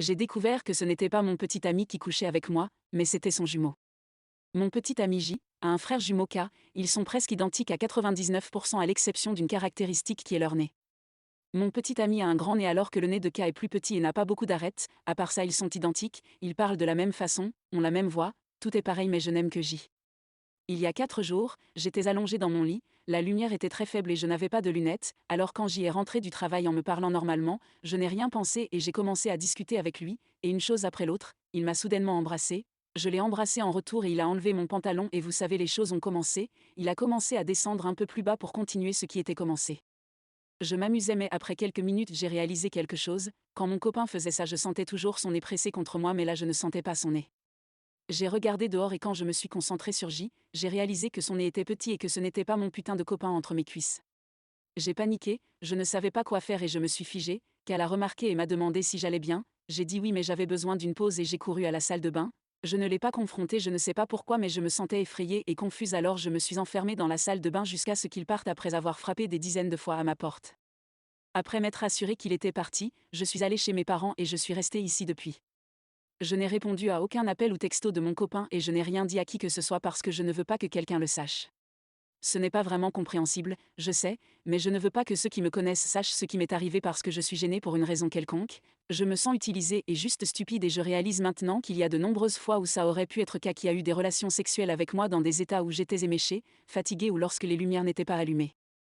J'ai découvert que ce n'était pas mon petit ami qui couchait avec moi, mais c'était son jumeau. Mon petit ami J a un frère jumeau K, ils sont presque identiques à 99% à l'exception d'une caractéristique qui est leur nez. Mon petit ami a un grand nez alors que le nez de K est plus petit et n'a pas beaucoup d'arêtes, à part ça ils sont identiques, ils parlent de la même façon, ont la même voix, tout est pareil mais je n'aime que J. Il y a 4 jours, j'étais allongée dans mon lit, la lumière était très faible et je n'avais pas de lunettes, alors quand J est rentré du travail en me parlant normalement, je n'ai rien pensé et j'ai commencé à discuter avec lui, et une chose après l'autre, il m'a soudainement embrassée, je l'ai embrassé en retour et il a enlevé mon pantalon et vous savez les choses ont commencé, il a commencé à descendre un peu plus bas pour continuer ce qui était commencé. Je m'amusais mais après quelques minutes j'ai réalisé quelque chose, quand mon copain faisait ça je sentais toujours son nez pressé contre moi mais là je ne sentais pas son nez. J'ai regardé dehors et quand je me suis concentrée sur J, j'ai réalisé que son nez était petit et que ce n'était pas mon putain de copain entre mes cuisses. J'ai paniqué, je ne savais pas quoi faire et je me suis figée, qu'elle a remarqué et m'a demandé si j'allais bien, j'ai dit oui mais j'avais besoin d'une pause et j'ai couru à la salle de bain, je ne l'ai pas confronté je ne sais pas pourquoi mais je me sentais effrayée et confuse alors je me suis enfermée dans la salle de bain jusqu'à ce qu'il parte après avoir frappé des dizaines de fois à ma porte. Après m'être assurée qu'il était parti, je suis allée chez mes parents et je suis restée ici depuis. Je n'ai répondu à aucun appel ou texto de mon copain et je n'ai rien dit à qui que ce soit parce que je ne veux pas que quelqu'un le sache. Ce n'est pas vraiment compréhensible, je sais, mais je ne veux pas que ceux qui me connaissent sachent ce qui m'est arrivé parce que je suis gênée pour une raison quelconque, je me sens utilisée et juste stupide et je réalise maintenant qu'il y a de nombreuses fois où ça aurait pu être K qui a eu des relations sexuelles avec moi dans des états où j'étais éméchée, fatiguée ou lorsque les lumières n'étaient pas allumées.